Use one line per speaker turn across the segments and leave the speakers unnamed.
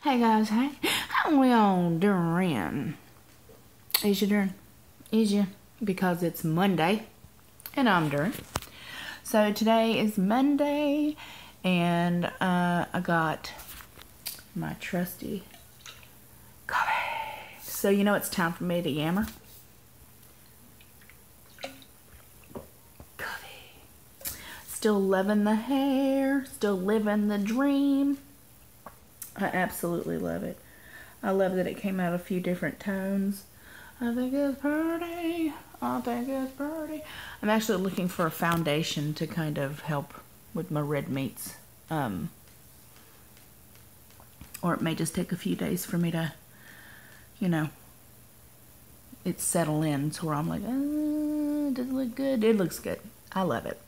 Hey guys, hey. How we all doing? Is you doing? Is you? Because it's Monday and I'm doing. So today is Monday and I got my trusty coffee. So you know it's time for me to yammer. Coffee. Still loving the hair, still living the dream. I absolutely love it. I love that it came out a few different tones. I think it's pretty. I think it's pretty. I'm actually looking for a foundation to kind of help with my red meats. Or it may just take a few days for me to, you know, it settle in to where I'm like, does it look good? It looks good. I love it.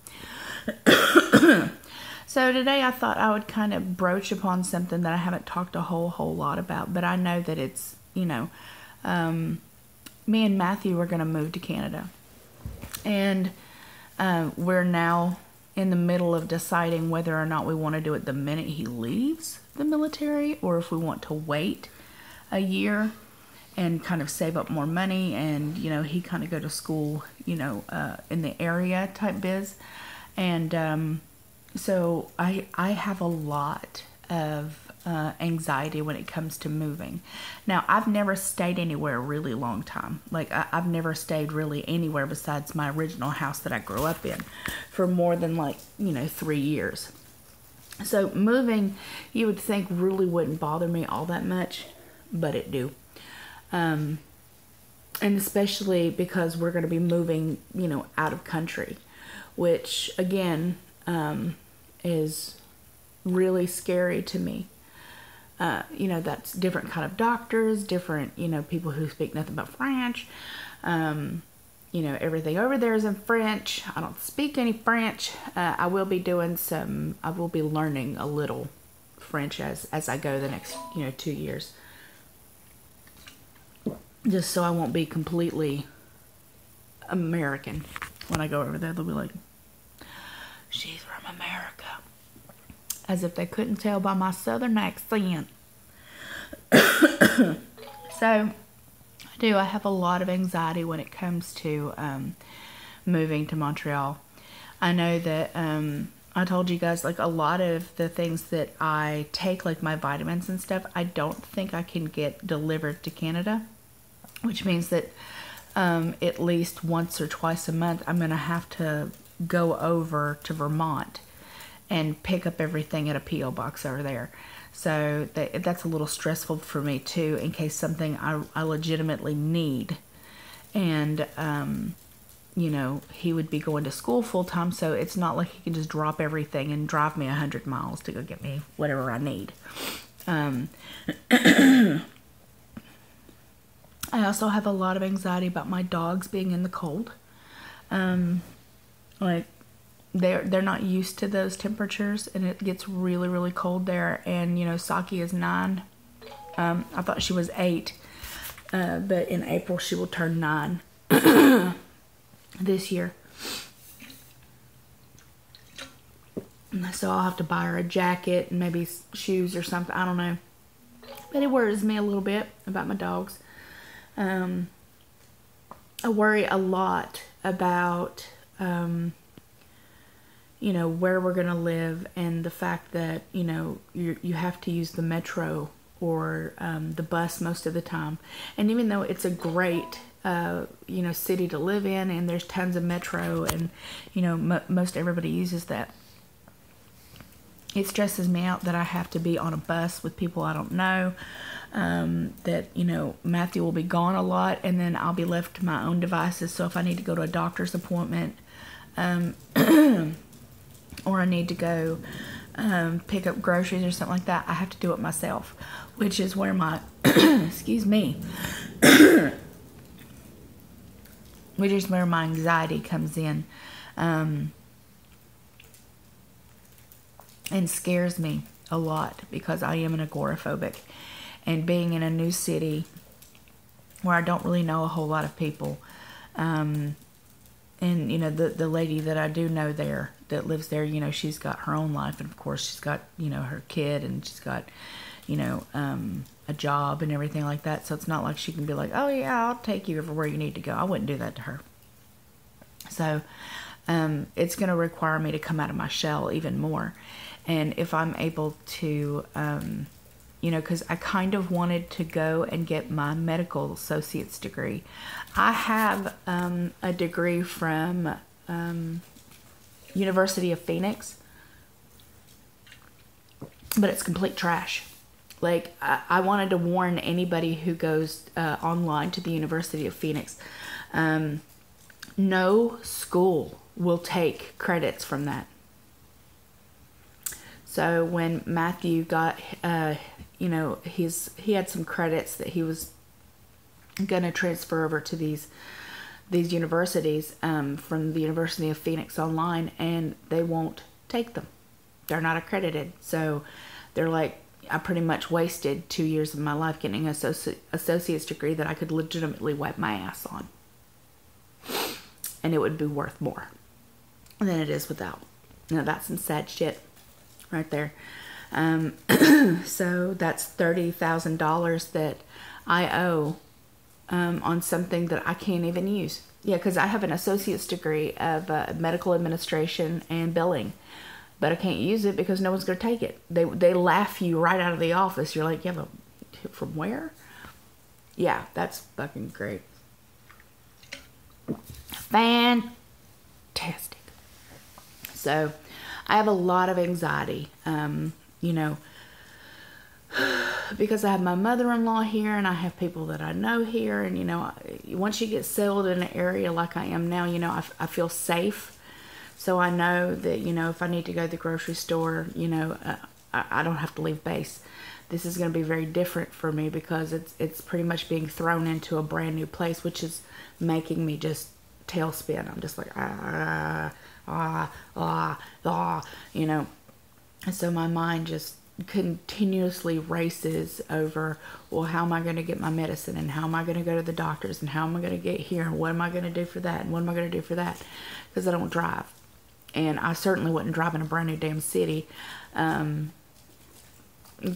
So today I thought I would kind of broach upon something that I haven't talked a whole lot about, but I know that it's, you know, me and Matthew are going to move to Canada. And we're now in the middle of deciding whether or not we want to do it the minute he leaves the military, or if we want to wait a year and kind of save up more money and, you know, he kind of go to school, you know, in the area type biz. And so I have a lot of anxiety when it comes to moving. Now, I've never stayed anywhere a really long time. Like, I've never stayed really anywhere besides my original house that I grew up in for more than, like, you know, 3 years. So moving, you would think really wouldn't bother me all that much, but it do. And especially because we're going to be moving, you know, out of country, which, again, is really scary to me. You know, that's different kind of doctors, different, you know, people who speak nothing but French. You know, everything over there is in French. I don't speak any French. I will be learning a little French as I go the next, you know, 2 years. Just so I won't be completely American when I go over there. They'll be like, she's from America. As if they couldn't tell by my southern accent. So, I have a lot of anxiety when it comes to moving to Montreal. I know that I told you guys, like, a lot of the things that I take, like my vitamins and stuff, I don't think I can get delivered to Canada. Which means that at least once or twice a month, I'm going to have to go over to Vermont and pick up everything at a P.O. box over there. So that's a little stressful for me too, in case something I legitimately need. And, you know, he would be going to school full time, so it's not like he can just drop everything and drive me 100 miles to go get me whatever I need. I also have a lot of anxiety about my dogs being in the cold. Like, they're not used to those temperatures, and it gets really, really cold there. And, you know, Saki is 9. I thought she was 8, but in April she will turn 9 this year. So I'll have to buy her a jacket and maybe shoes or something. I don't know. But it worries me a little bit about my dogs. I worry a lot about, you know, where we're going to live, and the fact that, you know, you have to use the metro or the bus most of the time. And even though it's a great, you know, city to live in, and there's tons of metro, and, you know, most everybody uses that, it stresses me out that I have to be on a bus with people I don't know. That, you know, Matthew will be gone a lot, and then I'll be left to my own devices. So if I need to go to a doctor's appointment, or I need to go pick up groceries or something like that, I have to do it myself, which is where my excuse me, which is where my anxiety comes in, and scares me a lot, because I am an agoraphobic. And being in a new city where I don't really know a whole lot of people, and, you know, the lady that I do know there, that lives there, you know, she's got her own life, and of course she's got, you know, her kid, and she's got, you know, a job and everything like that. So it's not like she can be like, oh yeah, I'll take you everywhere you need to go. I wouldn't do that to her. So it's going to require me to come out of my shell even more. And if I'm able to, you know, because I kind of wanted to go and get my medical associate's degree. I have a degree from University of Phoenix, but it's complete trash. Like, I wanted to warn anybody who goes online to the University of Phoenix. No school will take credits from that. So when Matthew got, you know, he had some credits that he was going to transfer over to these universities from the University of Phoenix online, and they won't take them. They're not accredited. So they're like, I pretty much wasted 2 years of my life getting an associate's degree that I could legitimately wipe my ass on. And it would be worth more than it is without. Now that's some sad shit right there. So that's $30,000 that I owe on something that I can't even use. Yeah, because I have an associate's degree of medical administration and billing, but I can't use it because no one's going to take it. They laugh you right out of the office. You're like, yeah, but from where? Yeah, that's fucking great. Fantastic. So I have a lot of anxiety, you know, because I have my mother-in-law here and I have people that I know here. And, you know, once you get settled in an area like I am now, you know, I feel safe. So I know that, you know, if I need to go to the grocery store, you know, I don't have to leave base. This is going to be very different for me because it's pretty much being thrown into a brand new place, which is making me just tailspin. I'm just like, you know. And so my mind just continuously races over, well, how am I going to get my medicine, and how am I going to go to the doctors, and how am I going to get here, and what am I going to do for that, and what am I going to do for that, because I don't drive. And I certainly wouldn't drive in a brand new damn city. God,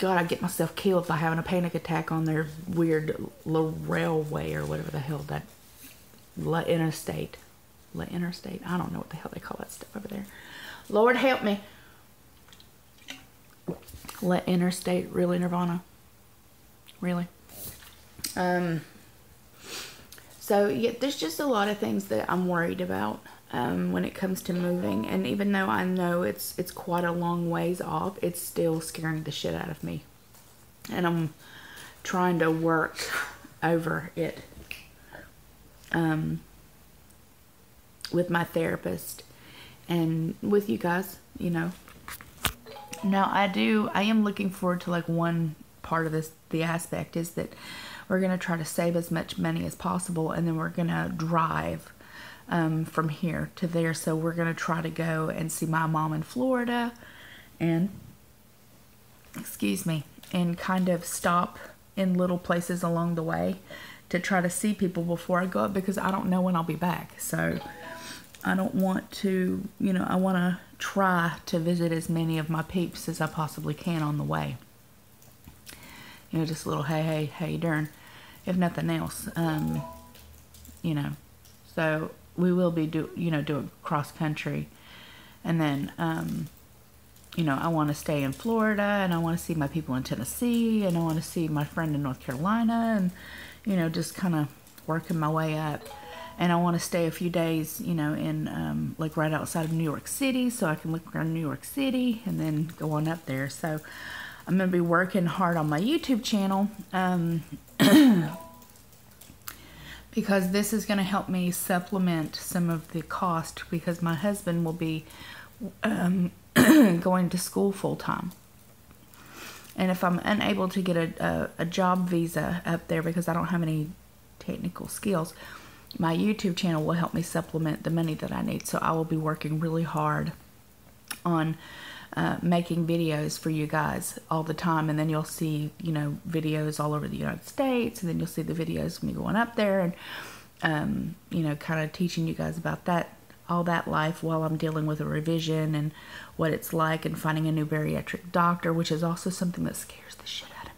I'd get myself killed by having a panic attack on their weird little railway or whatever the hell that interstate. Interstate. I don't know what the hell they call that stuff over there. Lord help me. Interstate, really, Nirvana? Really? So yeah, there's just a lot of things that I'm worried about when it comes to moving. And even though I know it's quite a long ways off, it's still scaring the shit out of me. And I'm trying to work over it with my therapist and with you guys, you know. Now I am looking forward to, like, one part of this, the aspect is that we're going to try to save as much money as possible, and then we're going to drive from here to there. So we're going to try to go and see my mom in Florida and, excuse me, and kind of stop in little places along the way to try to see people before I go up, because I don't know when I'll be back. So I don't want to, you know, I want to try to visit as many of my peeps as I possibly can on the way. You know, just a little, hey, how you doing? If nothing else, you know. So we will be doing cross country, and then, you know, I want to stay in Florida, and I want to see my people in Tennessee, and I want to see my friend in North Carolina, and, you know, just kind of working my way up. And I want to stay a few days, you know, in, like, right outside of New York City, so I can look around New York City and then go on up there. So I'm going to be working hard on my YouTube channel, because this is going to help me supplement some of the cost, because my husband will be going to school full-time. And if I'm unable to get a job visa up there because I don't have any technical skills, my YouTube channel will help me supplement the money that I need. So I will be working really hard on making videos for you guys all the time. And then you'll see, you know, videos all over the United States. And then you'll see the videos of me going up there and, you know, kind of teaching you guys about that, all that life while I'm dealing with a revision and what it's like, and finding a new bariatric doctor, which is also something that scares the shit out of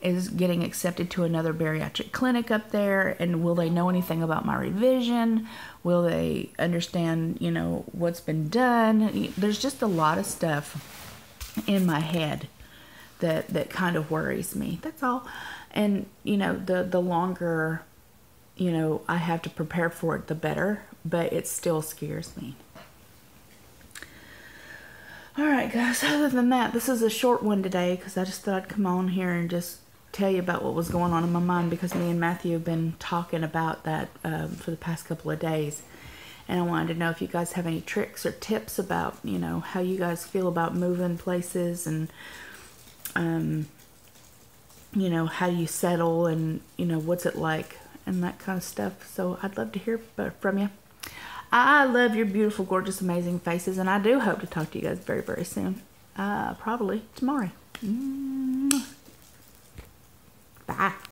is getting accepted to another bariatric clinic up there, and will they know anything about my revision? Will they understand, you know, what's been done? There's just a lot of stuff in my head that kind of worries me. That's all. And, you know, the longer, you know, I have to prepare for it, the better, but it still scares me. All right, guys, other than that, this is a short one today because I just thought I'd come on here and just tell you about what was going on in my mind, because me and Matthew have been talking about that for the past couple of days. And I wanted to know if you guys have any tricks or tips about, you know, how you guys feel about moving places, and, you know, how you settle, and, you know, what's it like and that kind of stuff. So I'd love to hear from you. I love your beautiful, gorgeous, amazing faces, and I do hope to talk to you guys very, very soon. Probably tomorrow. Bye.